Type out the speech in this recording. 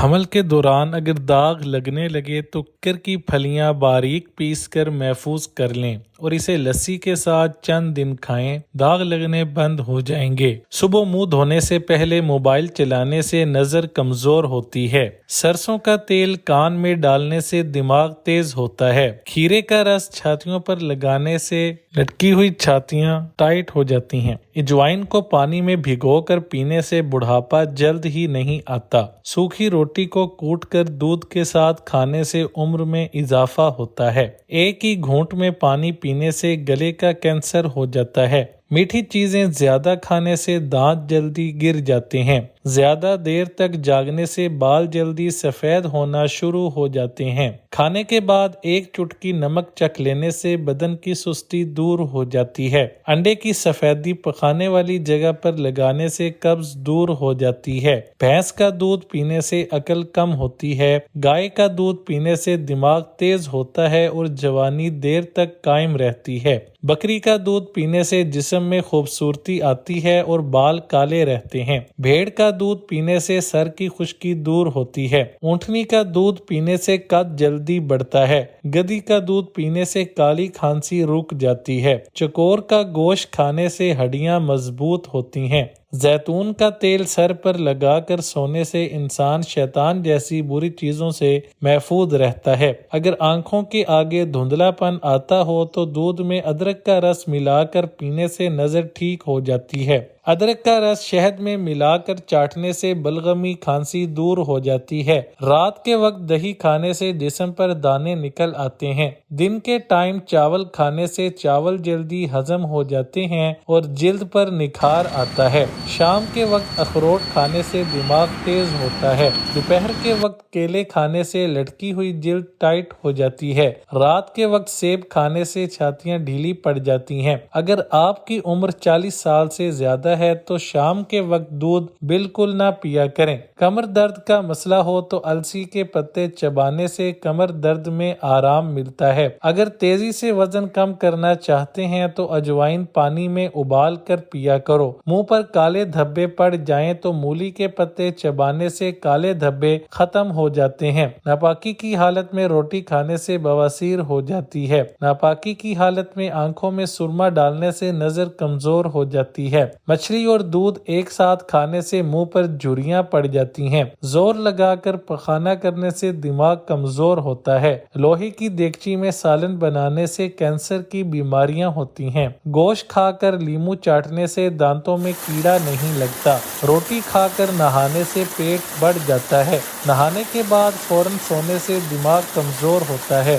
حمل کے دوران اگر داغ لگنے لگے تو ککر کی پھلیاں باریک پیس کر محفوظ کر لیں اور اسے لسی کے ساتھ چند دن کھائیں، داغ لگنے بند ہو جائیں گے۔ صبح منہ دھونے سے پہلے موبائل چلانے سے نظر کمزور ہوتی ہے۔ سرسوں کا تیل کان میں ڈالنے سے دماغ تیز ہوتا ہے۔ کھیرے کا رس چھاتیوں پر لگانے سے لٹکی ہوئی چھاتیاں ٹائٹ ہو جاتی ہیں۔ اجوائن کو پانی میں بھگو کر پینے سے بڑھاپا جلد ہی نہیں آتا۔ سوکھی روٹی کو کوٹ کر دودھ کے ساتھ کھانے سے عمر میں اضافہ ہوتا ہے۔ ایک ہی گھونٹ میں پانی پینے سے گلے کا کینسر ہو جاتا ہے۔ میٹھی چیزیں زیادہ کھانے سے دانت جلدی گر جاتے ہیں۔ زیادہ دیر تک جاگنے سے بال جلدی سفید ہونا شروع ہو جاتے ہیں۔ کھانے کے بعد ایک چٹکی نمک چکھ لینے سے بدن کی سستی دور ہو جاتی ہے۔ انڈے کی سفیدی پکانے والی جگہ پر لگانے سے قبض دور ہو جاتی ہے۔ بھینس کا دودھ پینے سے عقل کم ہوتی ہے۔ گائے کا دودھ پینے سے دماغ تیز ہوتا ہے اور جوانی دیر تک قائم رہتی ہے۔ بکری کا دودھ پینے سے جسم میں خوبصورتی آتی ہے اور بال کالے رہتے ہیں۔ بھیڑ کا دودھ پینے سے سر کی خشکی دور ہوتی ہے۔ اونٹنی کا دودھ پینے سے قد جلدی بڑھتا ہے۔ گدھی کا دودھ پینے سے کالی کھانسی رک جاتی ہے۔ چکور کا گوشت کھانے سے ہڈیاں مضبوط ہوتی ہیں۔ زیتون کا تیل سر پر لگا کر سونے سے انسان شیطان جیسی بری چیزوں سے محفوظ رہتا ہے۔ اگر آنکھوں کے آگے دھندلا پن آتا ہو تو دودھ میں ادرک کا رس ملا کر پینے سے نظر ٹھیک ہو جاتی ہے۔ ادرک کا رس شہد میں ملا کر چاٹنے سے بلغمی کھانسی دور ہو جاتی ہے۔ رات کے وقت دہی کھانے سے جسم پر دانے نکل آتے ہیں۔ دن کے ٹائم چاول کھانے سے چاول جلدی ہضم ہو جاتے ہیں اور جلد پر نکھار آتا ہے۔ شام کے وقت اخروٹ کھانے سے دماغ تیز ہوتا ہے۔ دوپہر کے وقت کیلے کھانے سے لٹکی ہوئی جلد ٹائٹ ہو جاتی ہے۔ رات کے وقت سیب کھانے سے چھاتیاں ڈھیلی پڑ جاتی ہیں۔ اگر آپ کی عمر 40 سال سے زیادہ ہے تو شام کے وقت دودھ بالکل نہ پیا کریں۔ کمر درد کا مسئلہ ہو تو السی کے پتے چبانے سے کمر درد میں آرام ملتا ہے۔ اگر تیزی سے وزن کم کرنا چاہتے ہیں تو اجوائن پانی میں ابال کر پیا کرو۔ منہ پر کالے دھبے پڑ جائیں تو مولی کے پتے چبانے سے کالے دھبے ختم ہو جاتے ہیں۔ ناپاکی کی حالت میں روٹی کھانے سے بواسیر ہو جاتی ہے۔ ناپاکی کی حالت میں آنکھوں میں سرما ڈالنے سے نظر کمزور ہو جاتی ہے۔ مچھلی اور دودھ ایک ساتھ کھانے سے منہ پر جھریاں پڑ جاتی ہیں۔ زور لگا کر پخانا کرنے سے دماغ کمزور ہوتا ہے۔ لوہے کی دیگچی میں سالن بنانے سے کینسر کی بیماریاں ہوتی ہیں۔ گوشت کھا کر لیمو چاٹنے سے دانتوں میں کیڑا نہیں لگتا۔ روٹی کھا کر نہانے سے پیٹ بڑھ جاتا ہے۔ نہانے کے بعد فوراً سونے سے دماغ کمزور ہوتا ہے۔